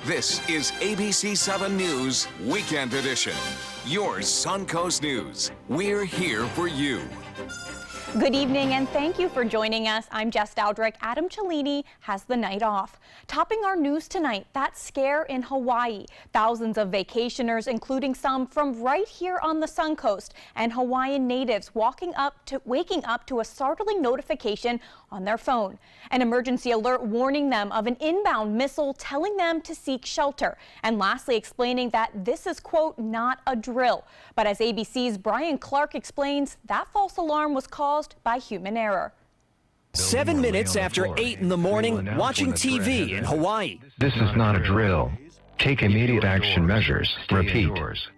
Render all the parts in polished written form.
This is ABC 7 News Weekend Edition. Your Suncoast News. We're here for you. Good evening and thank you for joining us. I'm Jess Dowdrick. Adam Cellini has the night off. Topping our news tonight, that scare in Hawaii. Thousands of vacationers, including some from right here on the Suncoast, and Hawaiian natives waking up to a startling notification on their phone. An emergency alert warning them of an inbound missile telling them to seek shelter. And lastly, explaining that this is, quote, not a drill. But as ABC's Brian Clark explains, that false alarm was caused by human error. 7 minutes after 8 in the morning, watching TV in Hawaii. This is not a drill. Take immediate action measures. Repeat.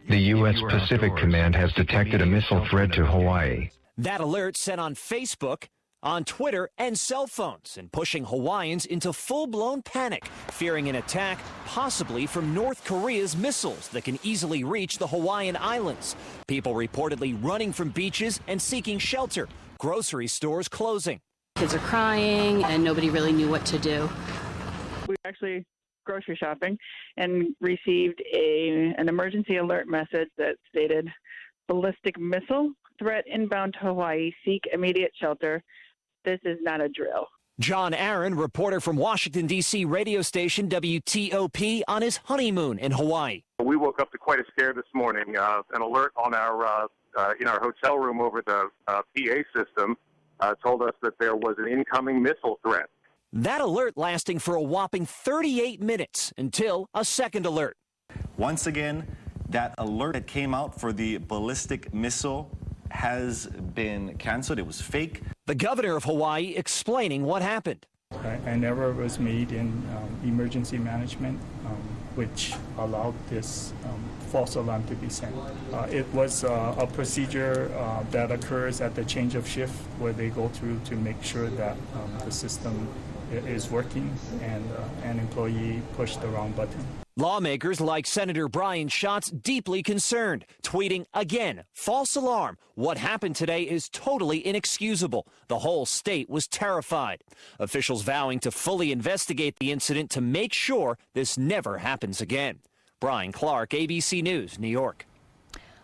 The U.S. Pacific Command has detected a missile threat to Hawaii. That alert sent on Facebook, on Twitter, and cell phones, and pushing Hawaiians into full-blown panic, fearing an attack possibly from North Korea's missiles that can easily reach the Hawaiian Islands. People reportedly running from beaches and seeking shelter. Grocery stores closing. Kids are crying and nobody really knew what to do. We were actually grocery shopping and received an emergency alert message that stated ballistic missile threat inbound to Hawaii, seek immediate shelter. This is not a drill. John Aaron, reporter from Washington, D.C. radio station WTOP, on his honeymoon in Hawaii. We woke up to quite a scare this morning. An alert on our in our hotel room over the PA system told us that there was an incoming missile threat. That alert lasting for a whopping 38 minutes until a second alert. Once again, that alert that came out for the ballistic missile has been canceled. It was fake. The governor of Hawaii explaining what happened. An error was made in emergency management, which allowed this false alarm to be sent. It was a procedure that occurs at the change of shift where they go through to make sure that the system is working and an employee pushed the wrong button. Lawmakers like Senator Brian Schatz deeply concerned, tweeting again, false alarm. What happened today is totally inexcusable. The whole state was terrified. Officials vowing to fully investigate the incident to make sure this never happens again. Brian Clark, ABC News, New York.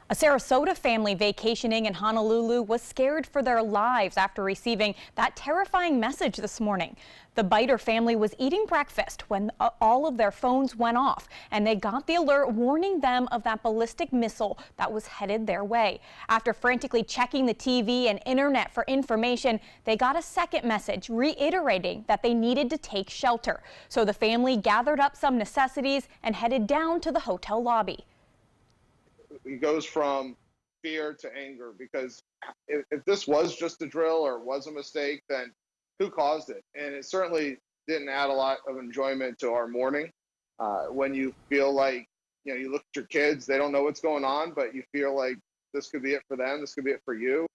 A Sarasota family vacationing in Honolulu was scared for their lives after receiving that terrifying message this morning. The Biter family was eating breakfast when all of their phones went off, and they got the alert warning them of that ballistic missile that was headed their way. After frantically checking the TV and internet for information, they got a second message reiterating that they needed to take shelter. So the family gathered up some necessities and headed down to the hotel lobby. It goes from fear to anger, because if this was just a drill or was a mistake, then who caused it? And it certainly didn't add a lot of enjoyment to our morning. When you feel like, you look at your kids, they don't know what's going on, but you feel like this could be it for them, this could be it for you.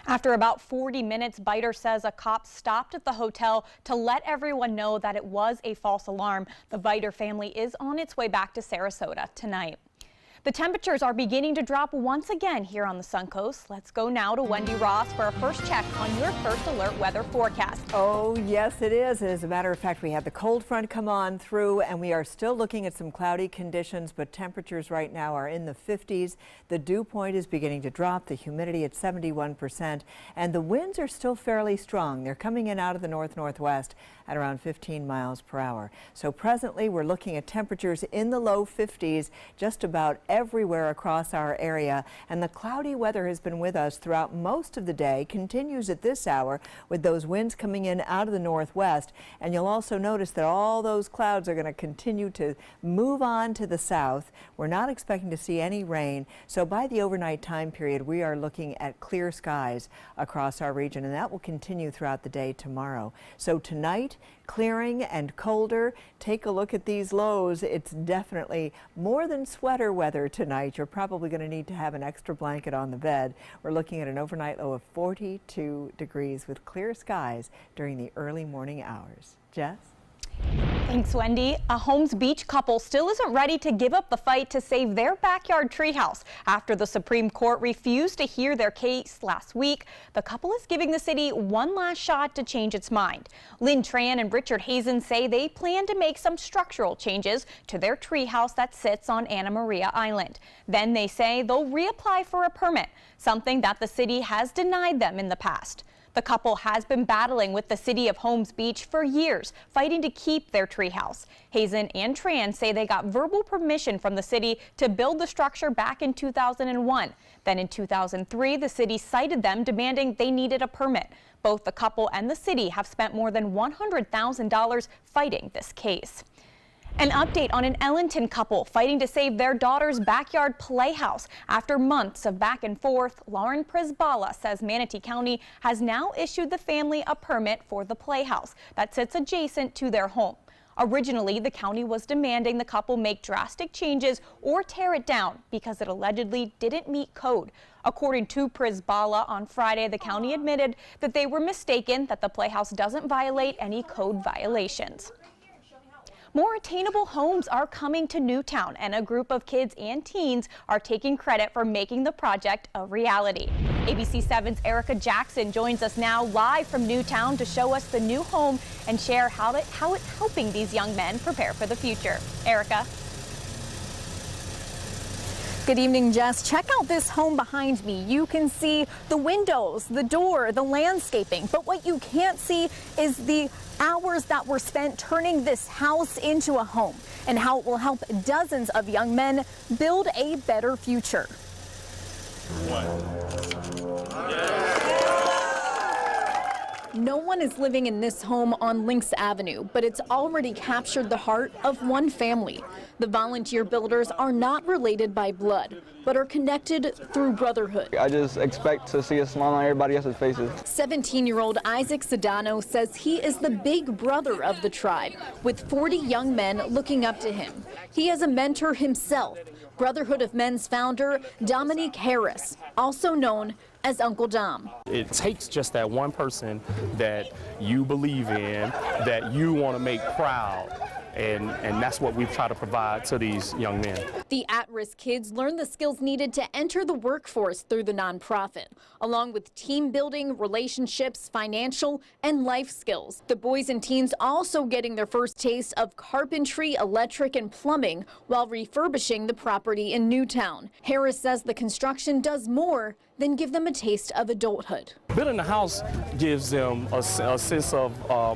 After about 40 minutes, Biter says a cop stopped at the hotel to let everyone know that it was a false alarm. The Biter family is on its way back to Sarasota tonight. The temperatures are beginning to drop once again here on the Suncoast. Let's go now to Wendy Ross for a first check on your first alert weather forecast. Oh, yes, it is. As a matter of fact, we had the cold front come on through, and we are still looking at some cloudy conditions, but temperatures right now are in the 50s. The dew point is beginning to drop, the humidity at 71%, and the winds are still fairly strong. They're coming in out of the north-northwest at around 15 miles per hour. So presently, we're looking at temperatures in the low 50s just about everywhere across our area, and the cloudy weather has been with us throughout most of the day, continues at this hour with those winds coming in out of the northwest. And you'll also notice that all those clouds are going to continue to move on to the south. We're not expecting to see any rain, so by the overnight time period we are looking at clear skies across our region, and that will continue throughout the day tomorrow. So tonight, clearing and colder. Take a look at these lows. It's definitely more than sweater weather tonight. You're probably going to need to have an extra blanket on the bed. We're looking at an overnight low of 42 degrees with clear skies during the early morning hours. Jess? Thanks, Wendy. A Holmes Beach couple still isn't ready to give up the fight to save their backyard treehouse. After the Supreme Court refused to hear their case last week, the couple is giving the city one last shot to change its mind. Lynn Tran and Richard Hazen say they plan to make some structural changes to their treehouse that sits on Anna Maria Island. Then they say they'll reapply for a permit, something that the city has denied them in the past. The couple has been battling with the city of Holmes Beach for years, fighting to keep their treehouse. Hazen and Tran say they got verbal permission from the city to build the structure back in 2001. Then in 2003, the city cited them, demanding they needed a permit. Both the couple and the city have spent more than $100,000 fighting this case. An update on an Ellington couple fighting to save their daughter's backyard playhouse. After months of back and forth, Lauren Prisbala says Manatee County has now issued the family a permit for the playhouse that sits adjacent to their home. Originally, the county was demanding the couple make drastic changes or tear it down because it allegedly didn't meet code. According to Prisbala, on Friday, the county admitted that they were mistaken, that the playhouse doesn't violate any code violations. More attainable homes are coming to Newtown, and a group of kids and teens are taking credit for making the project a reality. ABC 7's Erica Jackson joins us now live from Newtown to show us the new home and share how it's helping these young men prepare for the future. Erica. Good evening, Jess. Check out this home behind me. You can see the windows, the door, the landscaping, but what you can't see is the hours that were spent turning this house into a home and how it will help dozens of young men build a better future. No one is living in this home on Lynx Avenue, but it's already captured the heart of one family. The volunteer builders are not related by blood, but are connected through brotherhood. I just expect to see a smile on everybody else's faces. 17-year-old Isaac Sedano says he is the big brother of the tribe, with 40 young men looking up to him. He is a mentor himself. Brotherhood of Men's founder Dominique Harris, also known as Uncle Dom. It takes just that one person that you believe in, that you want to make proud. And that's what we've tried to provide to these young men. The at-risk kids learn the skills needed to enter the workforce through the nonprofit, along with team building, relationships, financial, and life skills. The boys and teens also getting their first taste of carpentry, electric, and plumbing while refurbishing the property in Newtown. Harris says the construction does more than give them a taste of adulthood. Building a house gives them a sense of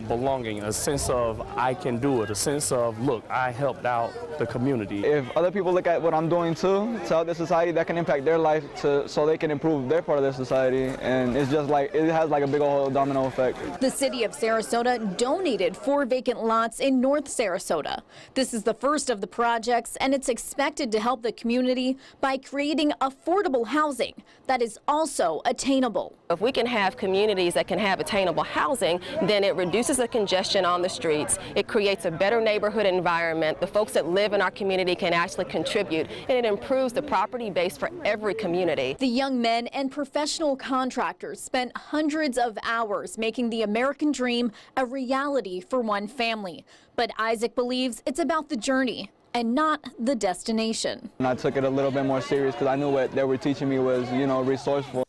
belonging, a sense of I can do it, a sense of, look, I helped out the community. If other people look at what I'm doing too, to help the society, that can impact their life so they can improve their part of their society. And it's just like, it has like a big old domino effect. The city of Sarasota donated 4 vacant lots in North Sarasota. This is the first of the projects, and it's expected to help the community by creating affordable housing that is also attainable. If we can have communities that can have attainable housing, then it reduces the congestion on the streets. It creates a better neighborhood environment. The folks that live in our community can actually contribute, and it improves the property base for every community. The young men and professional contractors spent hundreds of hours making the American dream a reality for one family. But Isaac believes it's about the journey and not the destination. And I took it a little bit more serious because I knew what they were teaching me was, resourceful.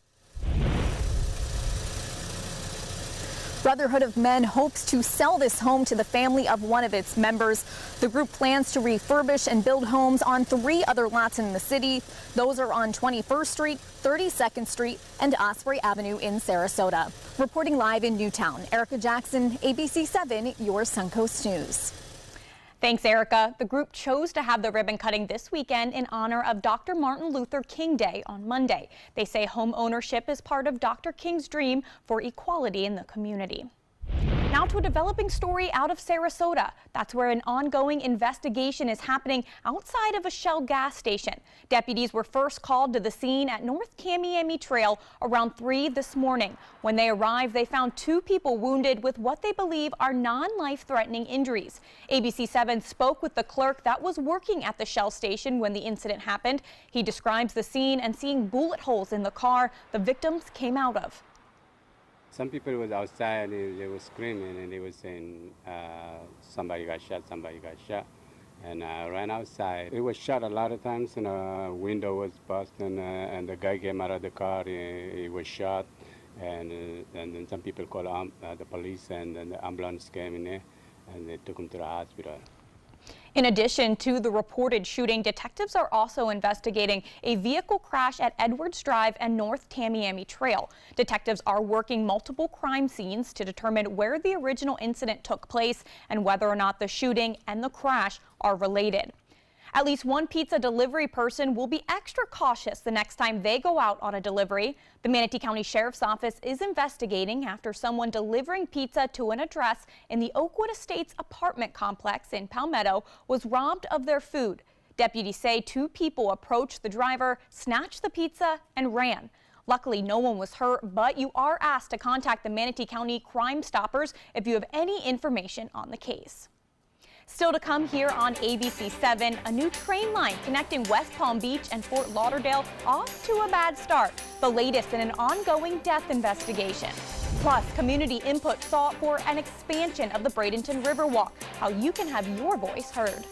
Brotherhood of Men hopes to sell this home to the family of one of its members. The group plans to refurbish and build homes on 3 other lots in the city. Those are on 21st Street, 32nd Street, and Osprey Avenue in Sarasota. Reporting live in Newtown, Erica Jackson, ABC 7, your Suncoast News. Thanks, Erica. The group chose to have the ribbon cutting this weekend in honor of Dr. Martin Luther King Day on Monday. They say home ownership is part of Dr. King's dream for equality in the community. Now to a developing story out of Sarasota. That's where an ongoing investigation is happening outside of a Shell gas station. Deputies were first called to the scene at North Kamiami Trail around 3 this morning. When they arrived, they found 2 people wounded with what they believe are non-life-threatening injuries. ABC 7 spoke with the clerk that was working at the Shell station when the incident happened. He describes the scene and seeing bullet holes in the car the victims came out of. Some people was outside, they were screaming and they were saying, somebody got shot, somebody got shot. And I ran outside. It was shot a lot of times, and a window was busted, and the guy came out of the car, he was shot. And then some people called the police, and then the ambulance came in there, and they took him to the hospital. In addition to the reported shooting, detectives are also investigating a vehicle crash at Edwards Drive and North Tamiami Trail. Detectives are working multiple crime scenes to determine where the original incident took place and whether or not the shooting and the crash are related. At least one pizza delivery person will be extra cautious the next time they go out on a delivery. The Manatee County Sheriff's Office is investigating after someone delivering pizza to an address in the Oakwood Estates apartment complex in Palmetto was robbed of their food. Deputies say 2 people approached the driver, snatched the pizza, and ran. Luckily, no one was hurt, but you are asked to contact the Manatee County Crime Stoppers if you have any information on the case. Still to come here on ABC 7, a new train line connecting West Palm Beach and Fort Lauderdale off to a bad start. The latest in an ongoing death investigation. Plus, community input sought for an expansion of the Bradenton Riverwalk, how you can have your voice heard.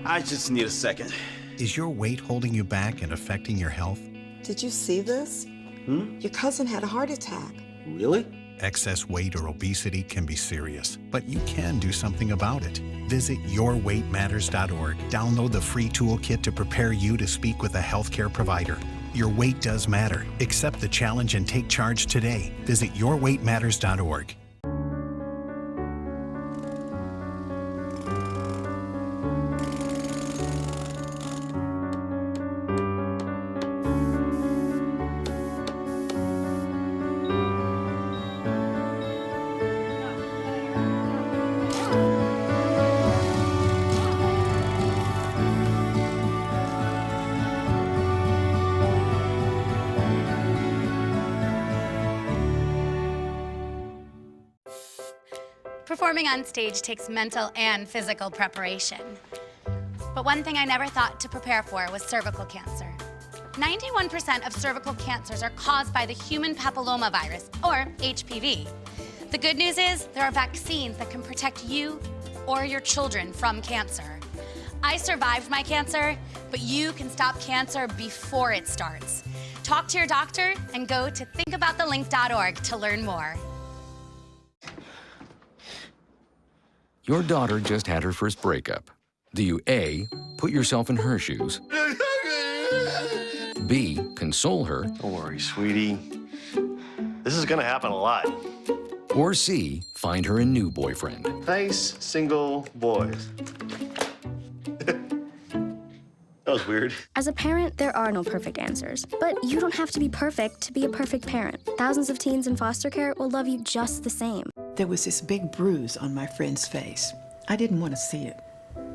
I just need a second. Is your weight holding you back and affecting your health? Did you see this? Your cousin had a heart attack. Really? Excess weight or obesity can be serious, but you can do something about it. Visit yourweightmatters.org. Download the free toolkit to prepare you to speak with a healthcare provider. Your weight does matter. Accept the challenge and take charge today. Visit yourweightmatters.org. Performing on stage takes mental and physical preparation. But one thing I never thought to prepare for was cervical cancer. 91% of cervical cancers are caused by the human papillomavirus, or HPV. The good news is there are vaccines that can protect you or your children from cancer. I survived my cancer, but you can stop cancer before it starts. Talk to your doctor and go to thinkaboutthelink.org to learn more. Your daughter just had her first breakup. Do you A, put yourself in her shoes? B, console her? Don't worry, sweetie. This is gonna happen a lot. Or C, find her a new boyfriend? Nice, single boys. That was weird. As a parent, there are no perfect answers. But you don't have to be perfect to be a perfect parent. Thousands of teens in foster care will love you just the same. There was this big bruise on my friend's face. I didn't want to see it.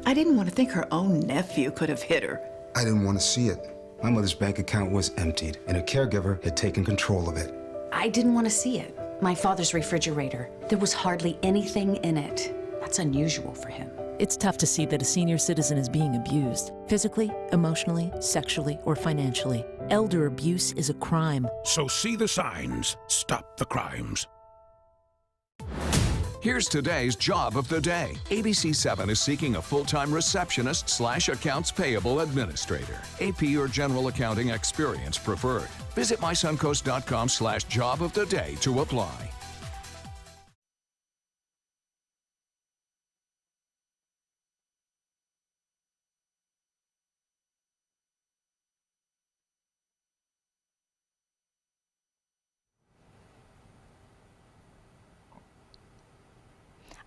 I didn't want to think her own nephew could have hit her. I didn't want to see it. My mother's bank account was emptied, and a caregiver had taken control of it. I didn't want to see it. My father's refrigerator. There was hardly anything in it. That's unusual for him. It's tough to see that a senior citizen is being abused, physically, emotionally, sexually, or financially. Elder abuse is a crime. So see the signs. Stop the crimes. Here's today's job of the day. ABC 7 is seeking a full-time receptionist/accounts payable administrator. AP or general accounting experience preferred. Visit mysuncoast.com/job of the day to apply.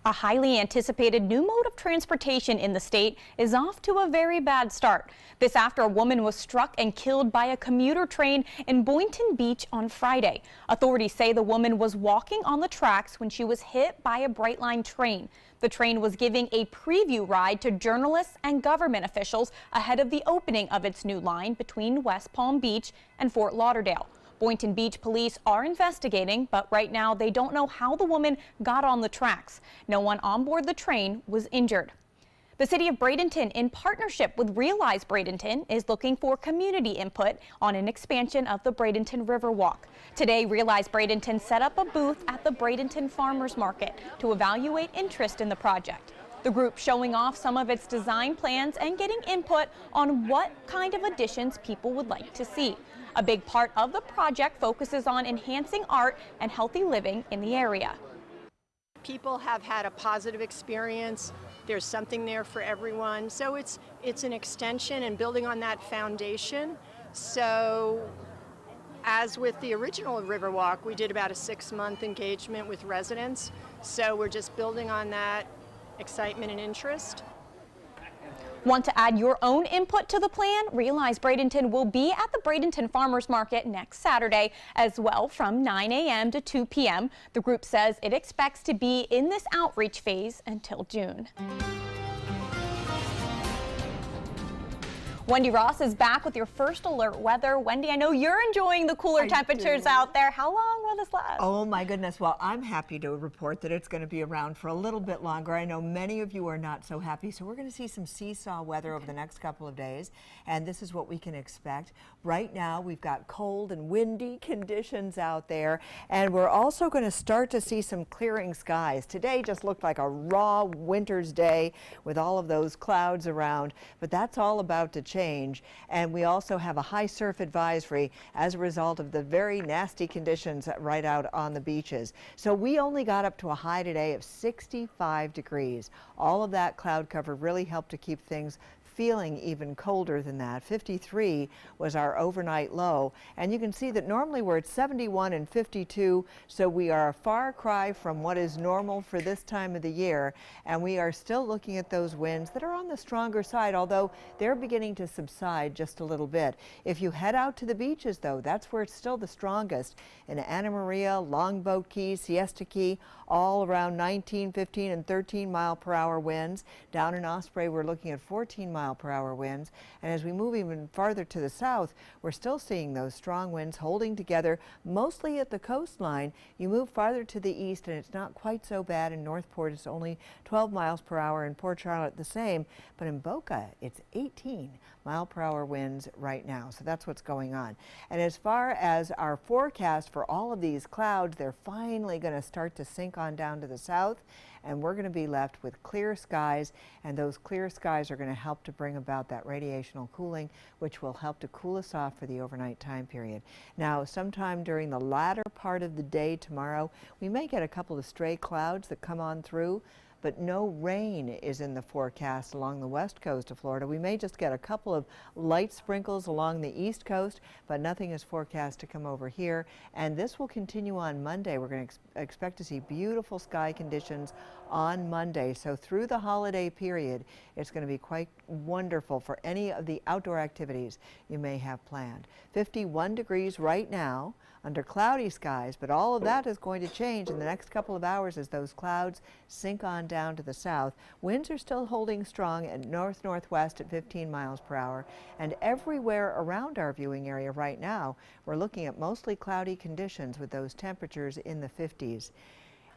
A highly anticipated new mode of transportation in the state is off to a very bad start. This after a woman was struck and killed by a commuter train in Boynton Beach on Friday. Authorities say the woman was walking on the tracks when she was hit by a Brightline train. The train was giving a preview ride to journalists and government officials ahead of the opening of its new line between West Palm Beach and Fort Lauderdale. Boynton Beach police are investigating, but right now they don't know how the woman got on the tracks. No one on board the train was injured. The City of Bradenton, in partnership with Realize Bradenton, is looking for community input on an expansion of the Bradenton Riverwalk. Today, Realize Bradenton set up a booth at the Bradenton Farmers Market to evaluate interest in the project. The group showing off some of its design plans and getting input on what kind of additions people would like to see. A big part of the project focuses on enhancing art and healthy living in the area. People have had a positive experience. There's something there for everyone. So it's an extension and building on that foundation. So as with the original Riverwalk, we did about a 6-month engagement with residents. So we're just building on that excitement and interest. Want to add your own input to the plan? Realize Bradenton will be at the Bradenton Farmers Market next Saturday as well from 9 a.m. to 2 p.m. The group says it expects to be in this outreach phase until June. Wendy Ross is back with your first alert weather. Wendy, I know you're enjoying the cooler temperatures out there. How long will this last? Oh my goodness. Well, I'm happy to report that it's going to be around for a little bit longer. I know many of you are not so happy. So we're going to see some seesaw weather over the next couple of days. And this is what we can expect. Right now, we've got cold and windy conditions out there. And we're also going to start to see some clearing skies. Today just looked like a raw winter's day with all of those clouds around. But that's all about to change. And we also have a high surf advisory as a result of the very nasty conditions right out on the beaches. So we only got up to a high today of 65 degrees. All of that cloud cover really helped to keep things feeling even colder than that. 53 was our overnight low, and you can see that normally we're at 71 and 52, so we are a far cry from what is normal for this time of the year, and we are still looking at those winds that are on the stronger side, although they're beginning to subside just a little bit. If you head out to the beaches, though, that's where it's still the strongest. In Anna Maria, Longboat Key, Siesta Key, all around 19, 15, and 13 mile per hour winds. Down in Osprey, we're looking at 14 mile per hour winds. And as we move even farther to the south, we're still seeing those strong winds holding together, mostly at the coastline. You move farther to the east, and it's not quite so bad. In Northport, it's only 12 miles per hour. In Port Charlotte, the same. But in Boca, it's 18 mile per hour winds right now. So that's what's going on. And as far as our forecast for all of these clouds, they're finally going to start to sink on down to the south, and we're going to be left with clear skies, and those clear skies are going to help to bring about that radiational cooling, which will help to cool us off for the overnight time period. Now, sometime during the latter part of the day tomorrow, we may get a couple of stray clouds that come on through, but no rain is in the forecast along the west coast of Florida. We may just get a couple of light sprinkles along the east coast, but nothing is forecast to come over here. And this will continue on Monday. We're going to expect to see beautiful sky conditions on Monday. So through the holiday period, it's going to be quite wonderful for any of the outdoor activities you may have planned. 51 degrees right now under cloudy skies, but all of that is going to change in the next couple of hours as those clouds sink on down to the south. Winds are still holding strong at north-northwest at 15 miles per hour, and everywhere around our viewing area right now, we're looking at mostly cloudy conditions with those temperatures in the 50s.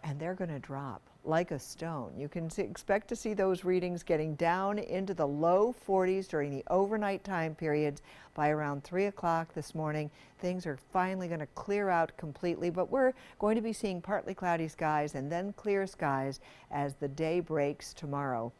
And they're going to drop like a stone. You can expect to see those readings getting down into the low 40s during the overnight time periods. By around 3 o'clock this morning, things are finally going to clear out completely, but we're going to be seeing partly cloudy skies and then clear skies as the day breaks tomorrow.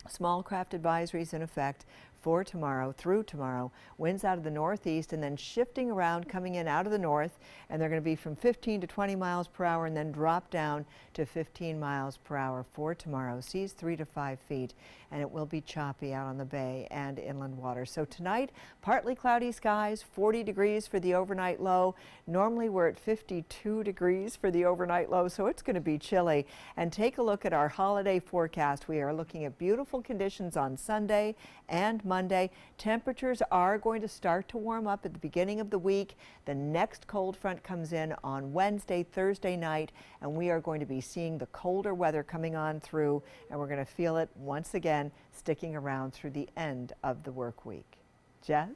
Small craft advisories in effect for tomorrow, through tomorrow. Winds out of the northeast and then shifting around, coming in out of the north, and they're going to be from 15 to 20 miles per hour and then drop down to 15 miles per hour for tomorrow. Seas 3 to 5 feet, and it will be choppy out on the bay and inland water. So tonight, partly cloudy skies, 40 degrees for the overnight low. Normally we're at 52 degrees for the overnight low, so it's going to be chilly. And take a look at our holiday forecast. We are looking at beautiful conditions on Sunday and Monday. Temperatures are going to start to warm up at the beginning of the week. The next cold front comes in on Wednesday, Thursday night, and we are going to be seeing the colder weather coming on through, and we're going to feel it once again sticking around through the end of the work week. Jess?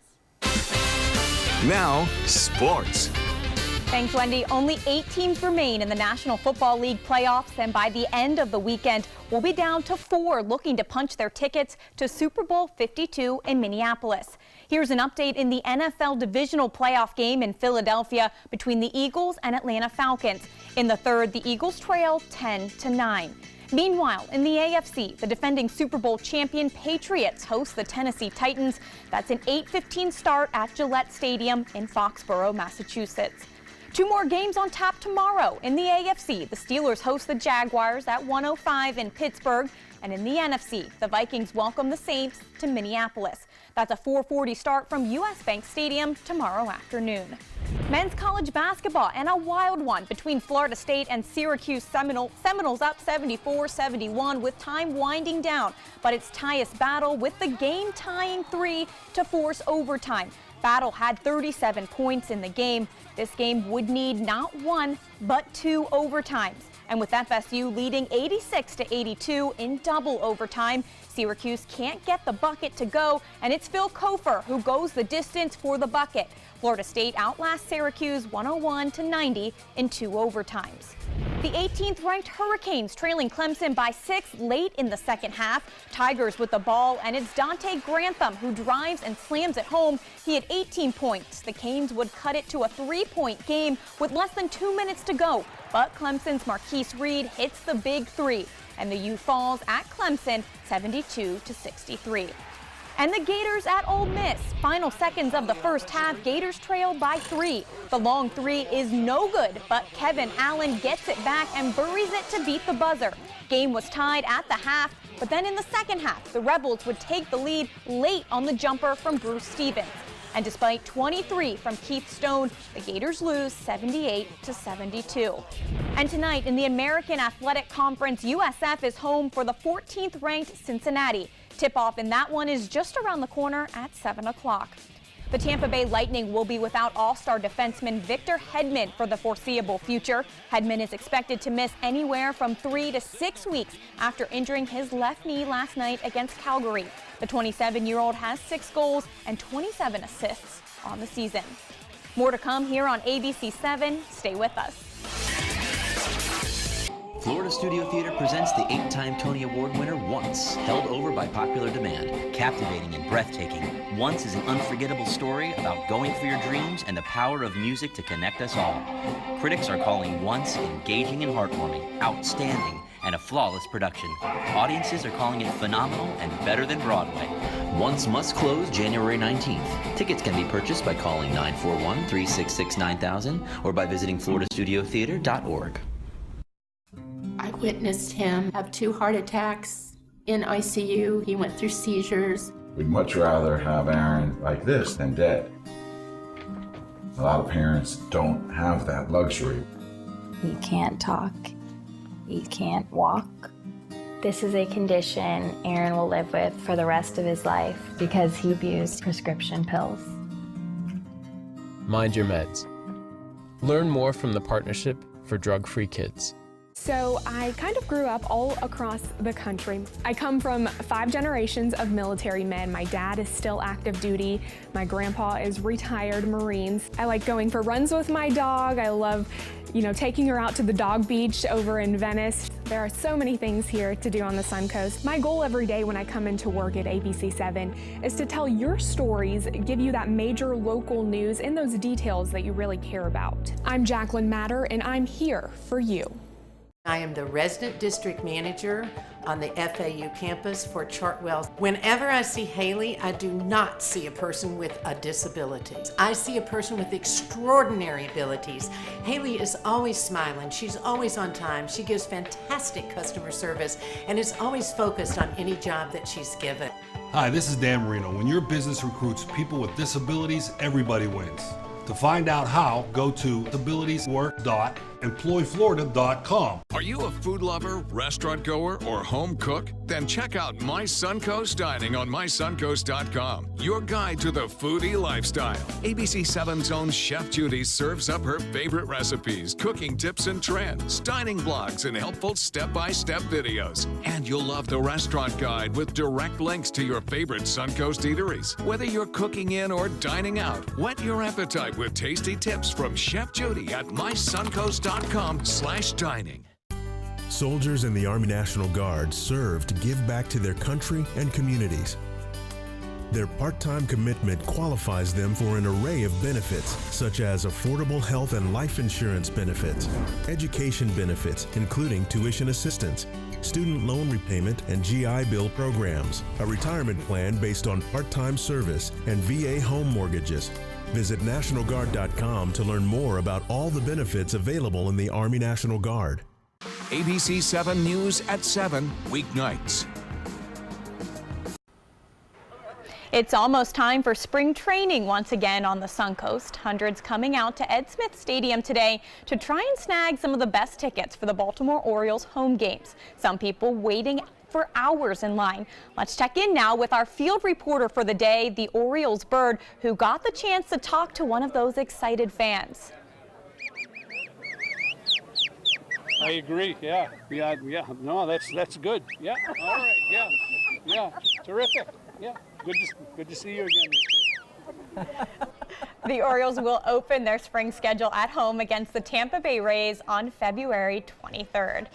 Now, sports. Thanks, Wendy. Only 8 teams remain in the National Football League playoffs, and by the end of the weekend, we'll be down to 4 looking to punch their tickets to Super Bowl 52 in Minneapolis. Here's an update in the NFL divisional playoff game in Philadelphia between the Eagles and Atlanta Falcons. In the third, the Eagles trail 10-9. Meanwhile, in the AFC, the defending Super Bowl champion Patriots host the Tennessee Titans. That's an 8:15 start at Gillette Stadium in Foxborough, Massachusetts. 2 more games on tap tomorrow. In the AFC, the Steelers host the Jaguars at 1:05 in Pittsburgh. And in the NFC, the Vikings welcome the Saints to Minneapolis. That's a 4:40 start from US Bank Stadium tomorrow afternoon. Men's college basketball and a wild one between Florida State and Syracuse Seminoles up 74-71 with time winding down. But it's Tyus Battle with the game-tying 3 to force overtime. Battle had 37 points in the game. This game would need not 1, but 2 overtimes. And with FSU leading 86-82 in double overtime, Syracuse can't get the bucket to go, and it's Phil Kofer who goes the distance for the bucket. Florida State outlasts Syracuse 101-90 in 2 overtimes. The 18th ranked Hurricanes trailing Clemson by 6 late in the second half. Tigers with the ball, and it's Dante Grantham who drives and slams it home. He had 18 points. The Canes would cut it to a 3-point game with less than 2 minutes to go. But Clemson's Marquise Reed hits the big 3, and the U falls at Clemson 72-63. And the Gators at Ole Miss. Final seconds of the first half, Gators trail by 3. The long 3 is no good, but Kevin Allen gets it back and buries it to beat the buzzer. Game was tied at the half, but then in the second half, the Rebels would take the lead late on the jumper from Bruce Stevens. And despite 23 from Keith Stone, the Gators lose 78-72. And tonight in the American Athletic Conference, USF is home for the 14th ranked Cincinnati. Tip-off in that one is just around the corner at 7 o'clock. The Tampa Bay Lightning will be without all-star defenseman Victor Hedman for the foreseeable future. Hedman is expected to miss anywhere from 3 to 6 weeks after injuring his left knee last night against Calgary. The 27-year-old has 6 goals and 27 assists on the season. More to come here on ABC 7. Stay with us. Florida Studio Theater presents the 8-time Tony Award winner Once, held over by popular demand. Captivating and breathtaking, Once is an unforgettable story about going for your dreams and the power of music to connect us all. Critics are calling Once engaging and heartwarming, outstanding, and a flawless production. Audiences are calling it phenomenal and better than Broadway. Once must close January 19th. Tickets can be purchased by calling 941-366-9000 or by visiting FloridaStudioTheater.org. I witnessed him have 2 heart attacks in ICU. He went through seizures. We'd much rather have Aaron like this than dead. A lot of parents don't have that luxury. He can't talk. He can't walk. This is a condition Aaron will live with for the rest of his life because he abused prescription pills. Mind your meds. Learn more from the Partnership for Drug-Free Kids. So I kind of grew up all across the country. I come from 5 generations of military men. My dad is still active duty. My grandpa is retired Marines. I like going for runs with my dog. I love, taking her out to the dog beach over in Venice. There are so many things here to do on the Suncoast. My goal every day when I come into work at ABC7 is to tell your stories, give you that major local news and those details that you really care about. I'm Jacqueline Matter, and I'm here for you. I am the resident district manager on the FAU campus for Chartwell. Whenever I see Haley, I do not see a person with a disability. I see a person with extraordinary abilities. Haley is always smiling. She's always on time. She gives fantastic customer service and is always focused on any job that she's given. Hi, this is Dan Marino. When your business recruits people with disabilities, everybody wins. To find out how, go to disabilitieswork.employflorida.com. Are you a food lover, restaurant goer, or home cook? Then check out My Suncoast Dining on mysuncoast.com, your guide to the foodie lifestyle. ABC7's own Chef Judy serves up her favorite recipes, cooking tips and trends, dining blogs, and helpful step-by-step videos. And you'll love the restaurant guide with direct links to your favorite Suncoast eateries. Whether you're cooking in or dining out, whet your appetite with tasty tips from Chef Judy at mysuncoast.com/dining. Soldiers in the Army National Guard serve to give back to their country and communities. Their part-time commitment qualifies them for an array of benefits, such as affordable health and life insurance benefits, education benefits, including tuition assistance, student loan repayment and GI Bill programs, a retirement plan based on part-time service, and VA home mortgages. Visit NationalGuard.com to learn more about all the benefits available in the Army National Guard. ABC 7 News at 7, weeknights. It's almost time for spring training once again on the Suncoast. Hundreds coming out to Ed Smith Stadium today to try and snag some of the best tickets for the Baltimore Orioles home games. Some people waiting for hours in line. Let's check in now with our field reporter for the day, the Orioles bird, who got the chance to talk to one of those excited fans. I agree. Yeah. No, that's good. Yeah. All right. Yeah. Terrific. Yeah. Good to see you again this year. The Orioles will open their spring schedule at home against the Tampa Bay Rays on February 23rd.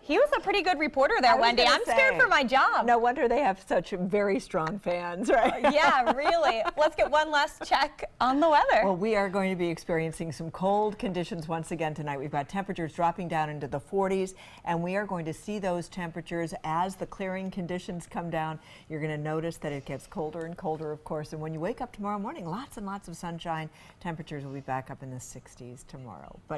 He was a pretty good reporter there, Wendy. I'm scared for my job. No wonder they have such very strong fans, right? Yeah, really. Let's get one last check on the weather. Well, we are going to be experiencing some cold conditions once again tonight. We've got temperatures dropping down into the 40s, and we are going to see those temperatures as the clearing conditions come down. You're going to notice that it gets colder and colder, of course, and when you wake up tomorrow morning, lots and lots of sunshine. Temperatures will be back up in the 60s tomorrow. But